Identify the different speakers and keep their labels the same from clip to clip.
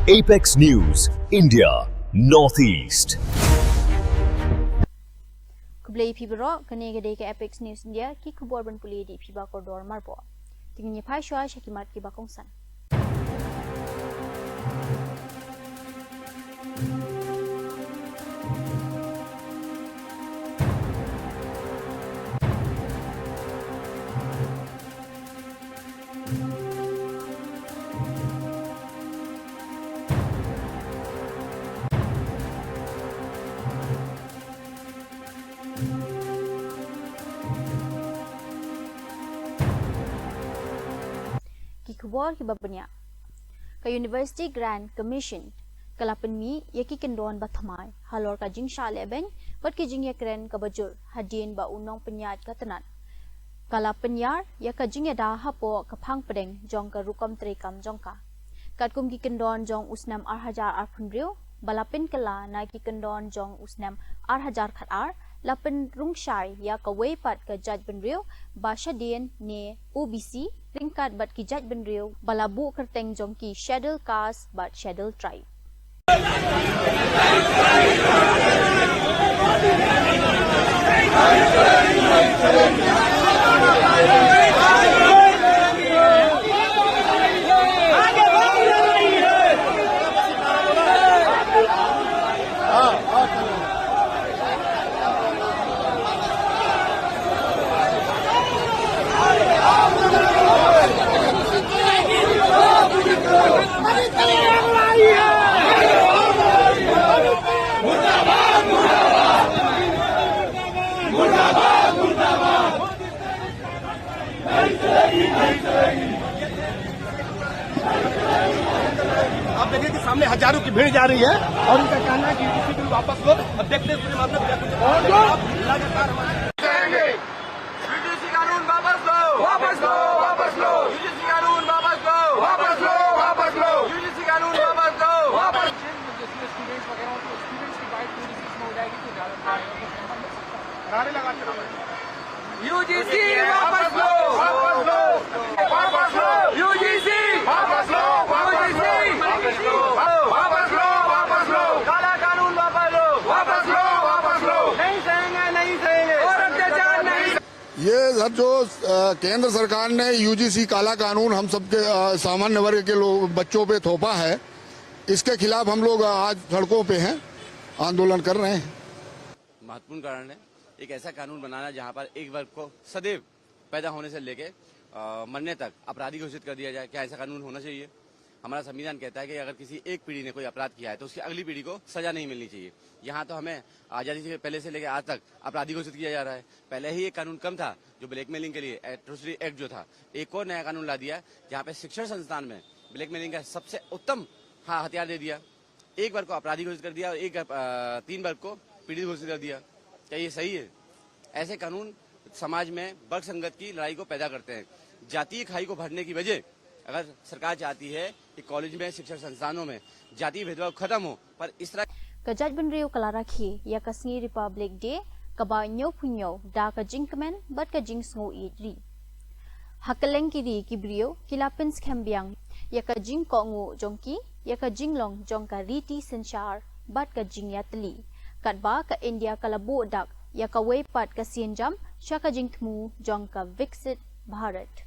Speaker 1: Apex News, India, Northeast.
Speaker 2: Kublai pibro kene gede ke Apex News India ki kubor ban puli di piba koridor marbo. Tingin pai shwa shakimat ki bakongsan. Kubor ki babanya ka University Grand Commission kalapan mi yaki kendon bathamai halor ka jing sha leben bat ki jing yakren ka bajur hadin ba unong penyat ka tenan kalapan yar yaka jing da hapo ka phang pedeng jong ka rukam trekam jong ka katkum ki kendon jong usnam 8000 riu balapin kala na ki kendon jong usnam 8000 khatar lapen rungshai ya ka weipat ka jaj benriu ba shadien ne OBC ringkat bat ki jaj benriu balabu kerteng jong ki schedule caste bat schedule tribe
Speaker 3: आप देखिए कि सामने हजारों की भीड़ जा रही है और उनका कहना है कि यूजीसी बिल वापस लो और देखते हैं पूरे मामले लगातार यूजीसी कानून वापस लो वापस लो वापस लो यूजीसी कानून वापस लो वापस लो वापस लो यूजीसी कानून वापस लो वापस स्टूडेंट्स वगैरह स्टूडेंट्स की बाइक यूजीसी में हो जाएगी तो ज्यादा नारे लगा यूजीसी वापस लो वापस लो वापस लो यूजीसी वापस लो वापस लो वापस लो वापस लो काला कानून वापस लो वापस लो वापस लो नहीं सहेंगे और अत्याचार नहीं।
Speaker 4: ये सर जो केंद्र सरकार ने यूजीसी काला कानून हम सबके सामान्य वर्ग के लोग बच्चों पे थोपा है, इसके खिलाफ हम लोग आज सड़कों पे हैं, आंदोलन कर रहे हैं।
Speaker 5: महत्वपूर्ण कारण है एक ऐसा कानून बनाना जहां पर एक वर्ग को सदैव पैदा होने से लेके मरने तक अपराधी घोषित कर दिया जाए। क्या ऐसा कानून होना चाहिए? हमारा संविधान कहता है कि अगर किसी एक पीढ़ी ने कोई अपराध किया है तो उसकी अगली पीढ़ी को सजा नहीं मिलनी चाहिए। यहाँ तो हमें आजादी से पहले से लेकर आज तक अपराधी घोषित किया जा रहा है। पहले ही एक कानून कम था जो ब्लैकमेलिंग के लिए एट्रोसिटी एक्ट जो था, एक और नया कानून ला दिया जहाँ पे शिक्षण संस्थान में ब्लैकमेलिंग का सबसे उत्तम हथियार दे दिया। एक वर्ग को अपराधी घोषित कर दिया और एक 3 वर्ग को पीड़ित घोषित कर दिया। क्या ये सही है? ऐसे कानून समाज में वर्ग संगत की लड़ाई को पैदा करते हैं। जातीय खाई को भरने की वजह अगर सरकार चाहती है कि कॉलेज में शिक्षण संस्थानों में जातीय भेदभाव खत्म हो, पर इस तरह
Speaker 2: kajat benriu kalaraki ya kasngi Republic Day kaba nyo punyo da ka jingkmen bat ka jing sngo idri hakaleng kiri kibrio kilapins khambyang ya ka jing ko ngo jongki ya ka jinglong jong ka riti senchar bat ka jing yatli katba ka India kalabu dak ya ka weipat ka sienjam shaka jingthmu jong ka Viksit Bharat।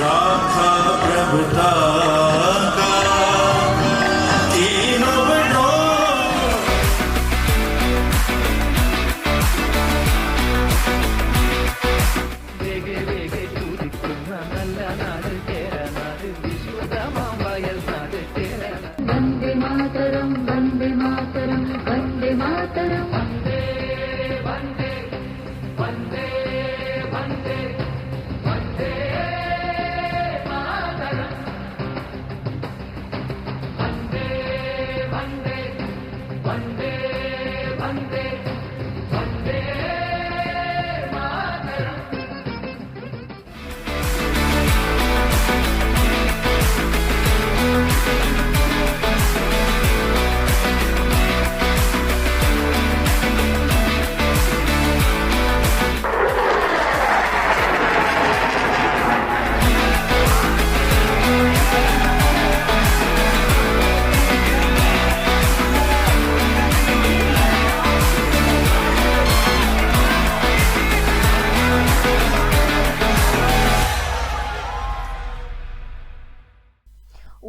Speaker 6: राखा प्रभुता का तीनों बड़ों
Speaker 7: वंदे मातरम वंदे मातरम वंदे Mataram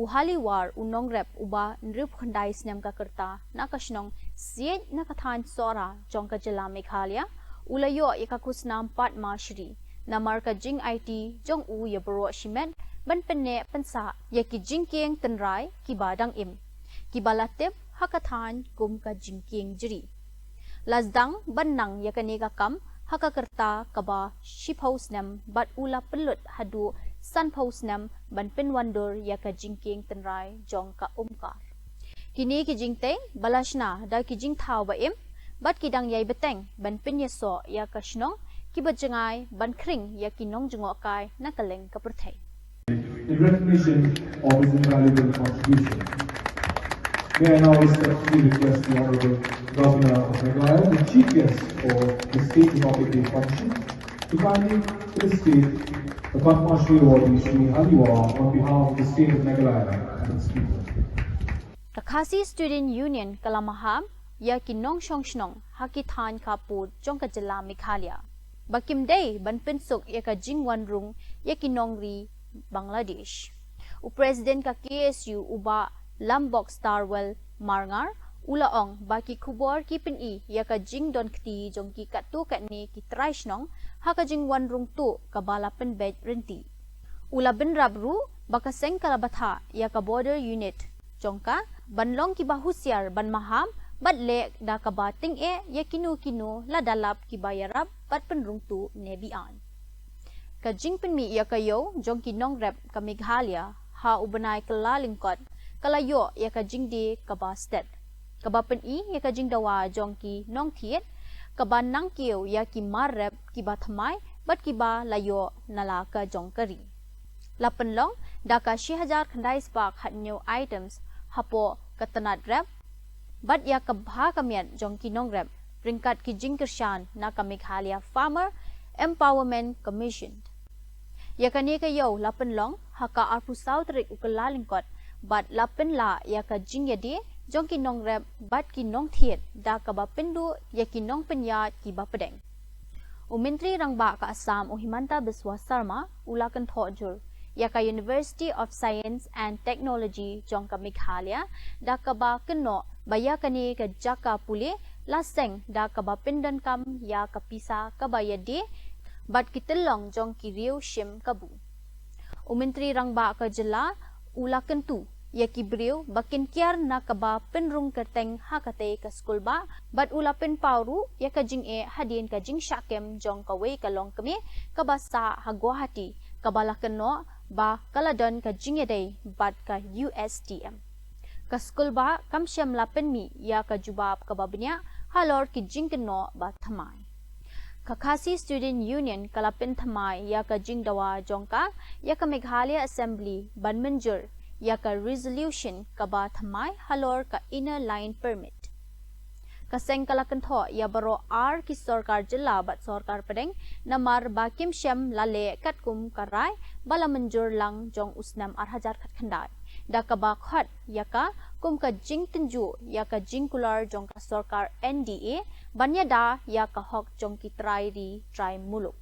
Speaker 2: Uhaliwar unong rep uba nrup khandai snem ka kerta nakashnong siet nakathan sora jongka jela Meghalaya ulayo yakakusnam Padma Shri namar ka jing IT jong u yabro shimet ban penne pensa yaki jingkeng tenrai kibadang im kibalatep hakathan kum ka jingkeng jiri lazdang bannang yakane ka kam hakakerta kaba shiphausnam bat ula pelut hadu Sunpausnam ban pin wonder yaka jingking tenrai jong ka umkar. Kini ki jingte balashna da ki jing thau ba im bat ki dang yai beteng ban pin yaso yaka shnong ki bajangai ban kring yaki nong jungo kai nakaleng ka perthai.
Speaker 8: In recognition of his invaluable contribution, may I now respectfully request the Honourable Governor of Meghalaya, the Chief Guest for the State Republic Day function, to kindly illustrate the Padma Shri awardee Shri Haliwar on behalf of the state of Meghalaya and its people.
Speaker 2: Takasi Student Union Kalamaham yaki nong shong shnong hakithan kaput jongka jela Meghalaya. Bakim day ban pinsuk yaka jingwan rung yaki nongri Bangladesh. U President ka KSU uba Lambok Starwell Marngar ulaong baki kubor kipin I yaka jing don kti jongki katu katni ki traishnong haka jing wan rung tu kabalapan bed renti. Ula bin rabru baka seng kalabatha yaka border unit jongka banlong ki bahusyar ban maham bat lek da kabating yakinu kinu la dalap ki bayarab bat penrung tu nebian. Ka jing penmi yaka yo jongki nong rep ka Meghalaya ha ubanai kalalingkot kalayo yaka jing di kabastet. Kabapen I yaka jing dawa jongki nong thiet kaban nang kieu yaki marrep kiba thamai bat kiba layo nala ka jongkari. Lapen long daka 6000 khandai spark hat new items hapo katanat rep bat ya kabha kamiat jongki nong rep ringkat ki jing kershan na ka Meghalaya Farmer Empowerment Commission. Yakani ka yo lapen long haka arpu sautrik ukalalingkot bat lapen la yaka jing yadi jongki nong rep bat ki nong thiet da kaba pendu yaki nong penya ki ba pedeng. Menteri Rangba ka Assam Himanta Biswa Sarma ulakan thojur yaka University of Science and Technology jongka Meghalaya da kaba keno bayakani ka jaka pule laseng da kaba pendan kam ya kapisa kabayadi bat kitelong jongki riu shim kabu. Menteri Rangba ka jela ulakan tu yaki beriu bakin kiar na kaba penrung kerteng hakate ka skul ba bat ula pen pauru yaka jing hadien ka jing syakem jong kawe kalong kami kabasa ha Guwahati kabala keno ba kaladon ka jing day bat ka USTM ka skul ba kamsyam lapen mi ya ka jubab kababnya halor ki jing keno ba thamai. Kakasi Student Union kalapin thamai ya ka jing dawa jongka ya ka Meghalaya Assembly banmanjur yaka resolution kaba thamai halor ka inner line permit. Kaseng kalakan tho ya baro R ki sarkar jilla bat sarkar pedeng namar bakim syam lale katkum karai bala menjur lang jong usnam 8000 khat khandai. Da kaba khat yaka kum ka jing tenju yaka jing kular jong ka sarkar NDA banya da yaka hok jong ki trai ri trai muluk.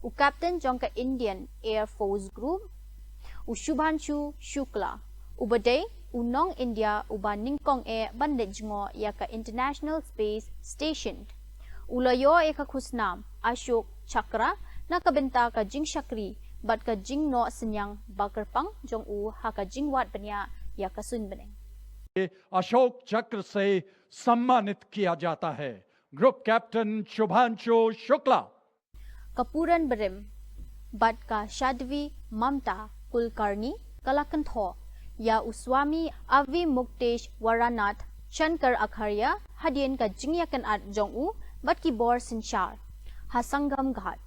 Speaker 2: U Captain Jongka Indian Air Force Group, U Shubhanshu Shukla, U Badai, U Nong India, U Ban Ningkong Air Bandejngo Yaka International Space Station, U Layo Eka Khusnam, Ashok Chakra, Nakabenta ka Jing Shakri, Bat ka Jing No Senyang Bakarpang, Jong U Haka Jing Wat Banya Yaka Sun Beneng.
Speaker 9: Ashok चक्र से सम्मानित किया जाता है group captain Shubhanshu Shukla.
Speaker 2: Kapuran Berim, Batka Shadvi Mamta Kulkarni Kalakantho, Ya Uswami Avi Muktesh Waranath Shankar Akharya Hadien ka Jingyakan at Jongu Batki Bor Sinchar Hasangam Ghat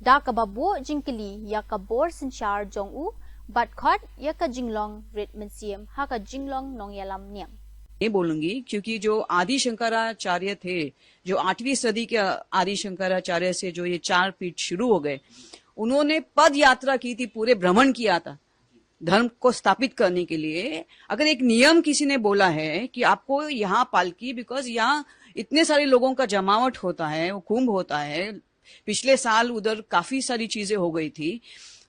Speaker 2: Da Kababo Jinkili Yaka Bor Sinchar Jongu Batkot Yaka Jinglong Rit Museum Haka Jinglong Nongyalam Niam.
Speaker 10: नहीं बोलूंगी क्योंकि जो आदि शंकराचार्य थे, जो 8वीं सदी के आदि शंकराचार्य से जो ये 4 पीठ शुरू हो गए, उन्होंने पद यात्रा की थी, पूरे भ्रमण किया था धर्म को स्थापित करने के लिए। अगर एक नियम किसी ने बोला है कि आपको यहाँ पालकी, बिकॉज यहाँ इतने सारे लोगों का जमावट होता है, वो कुंभ होता है, पिछले साल उधर काफी सारी चीजें हो गई थी,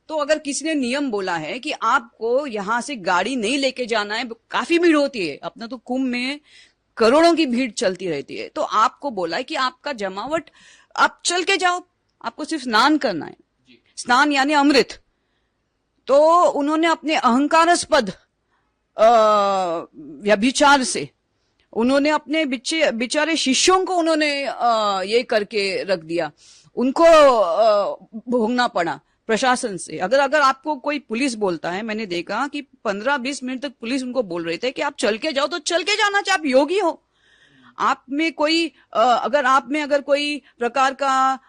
Speaker 10: तो अगर किसी ने नियम बोला है कि आपको यहाँ से गाड़ी नहीं लेके जाना है, काफी भीड़ होती है, अपना तो कुंभ में करोड़ों की भीड़ चलती रहती है, तो आपको बोला है कि आपका जमावट आप चल के जाओ, आपको सिर्फ स्नान करना है, स्नान यानी अमृत। तो उन्होंने अपने अहंकारास्पद व्यभिचार से उन्होंने अपने बेचारे शिष्यों को उन्होंने ये करके रख दिया, उनको भोगना पड़ा प्रशासन से। अगर आपको कोई पुलिस बोलता है, मैंने देखा कि 15-20 मिनट तक पुलिस उनको बोल रहे थे कि आप चल के जाओ, तो चल के जाना चाहिए। आप योगी हो, आप में कोई अगर कोई प्रकार का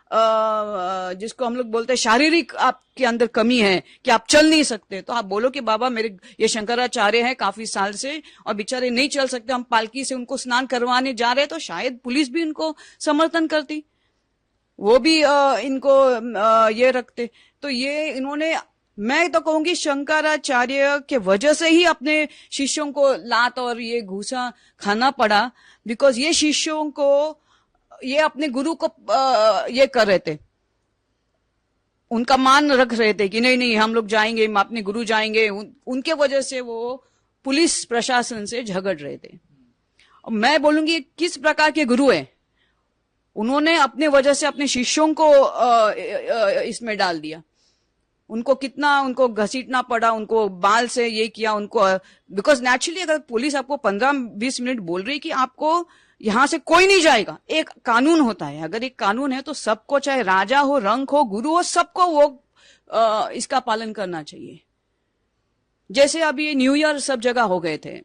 Speaker 10: जिसको हम लोग बोलते हैं शारीरिक आपके अंदर कमी है कि आप चल नहीं सकते, तो आप बोलो कि बाबा मेरे ये शंकराचार्य है काफी साल से और बेचारे नहीं चल सकते, हम पालकी से उनको स्नान करवाने जा रहे हैं, तो शायद पुलिस भी इनको समर्थन करती, वो भी इनको ये रखते। तो ये इन्होंने, मैं तो कहूंगी शंकराचार्य के वजह से ही अपने शिष्यों को लात और ये घूसा खाना पड़ा, बिकॉज ये शिष्यों को ये अपने गुरु को ये कर रहे थे, उनका मान रख रहे थे कि नहीं नहीं हम लोग जाएंगे, हम अपने गुरु जाएंगे, उनके वजह से वो पुलिस प्रशासन से झगड़ रहे थे। और मैं बोलूंगी किस प्रकार के गुरु हैं, उन्होंने अपने वजह से अपने शिष्यों को इसमें डाल दिया, उनको कितना उनको घसीटना पड़ा, उनको बाल से ये किया उनको, बिकॉज नेचुरली अगर पुलिस आपको 15-20 मिनट बोल रही कि आपको यहां से कोई नहीं जाएगा, एक कानून होता है, अगर एक कानून है तो सबको, चाहे राजा हो, रंक हो, गुरु हो, सबको वो इसका पालन करना चाहिए। जैसे अभी न्यू ईयर सब जगह हो गए थे,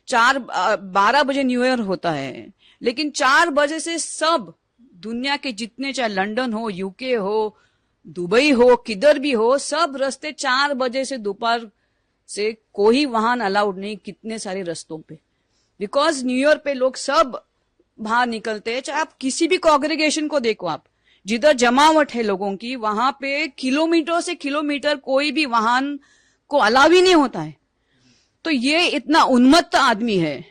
Speaker 10: 12 बजे न्यू ईयर होता है, लेकिन 4 बजे से सब दुनिया के जितने, चाहे लंदन हो, यूके हो, दुबई हो, किधर भी हो, सब रास्ते 4 बजे से दोपहर से कोई वाहन अलाउड नहीं, कितने सारे रास्तों पे, बिकॉज न्यू ईयर पे लोग सब बाहर निकलते हैं। चाहे आप किसी भी कांग्रेगेशन को देखो, आप जिधर जमावट है लोगों की, वहां पे किलोमीटर से किलोमीटर कोई भी वाहन को अलाउ ही नहीं होता है। तो ये इतना उन्मत्त आदमी है,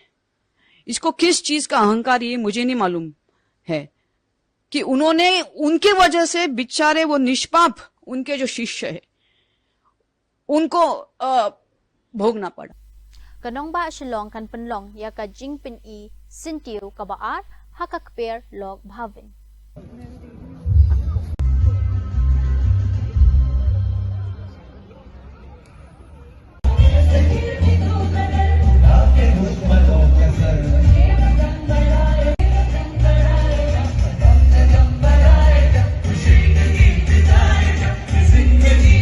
Speaker 10: इसको किस चीज का अहंकार ये मुझे नहीं मालूम है कि उन्होंने, उनके वजह से बेचारे वो निष्पाप उनके जो शिष्य है उनको भोगना पड़ा।
Speaker 2: Kanong ba shilong kan penlong ya ka jing pin I sintiu ka baar hakak per log bhavin.
Speaker 6: जिंदगी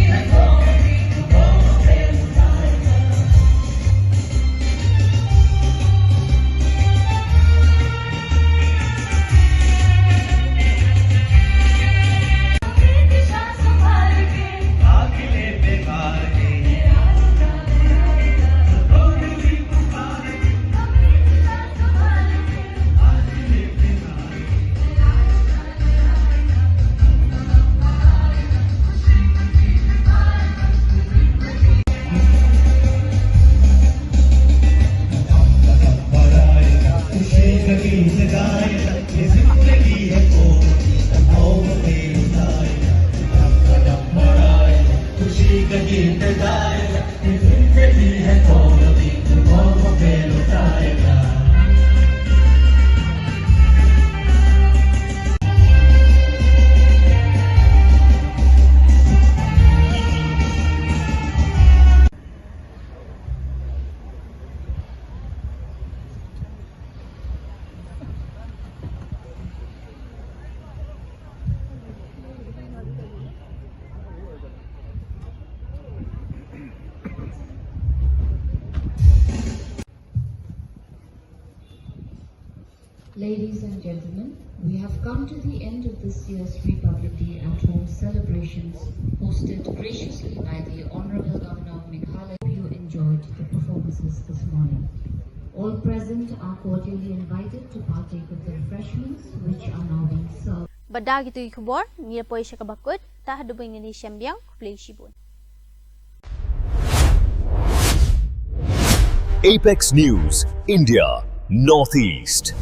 Speaker 6: गीत गाएगा, ये जिंदगी है कौन भी कौन पे लुटाएगा।
Speaker 7: Ladies and gentlemen, we have come to the end of this year's Republic Day at Home celebrations, hosted graciously by the Honorable Governor of Meghalaya. Hope you enjoyed the performances this morning. All present are cordially invited to partake of the refreshments which are now being served.
Speaker 2: Badag ito ikubor, ngira po siya kabakot, tahadubong ni Siyambiang, play shibun.
Speaker 1: Apex News, India, Northeast.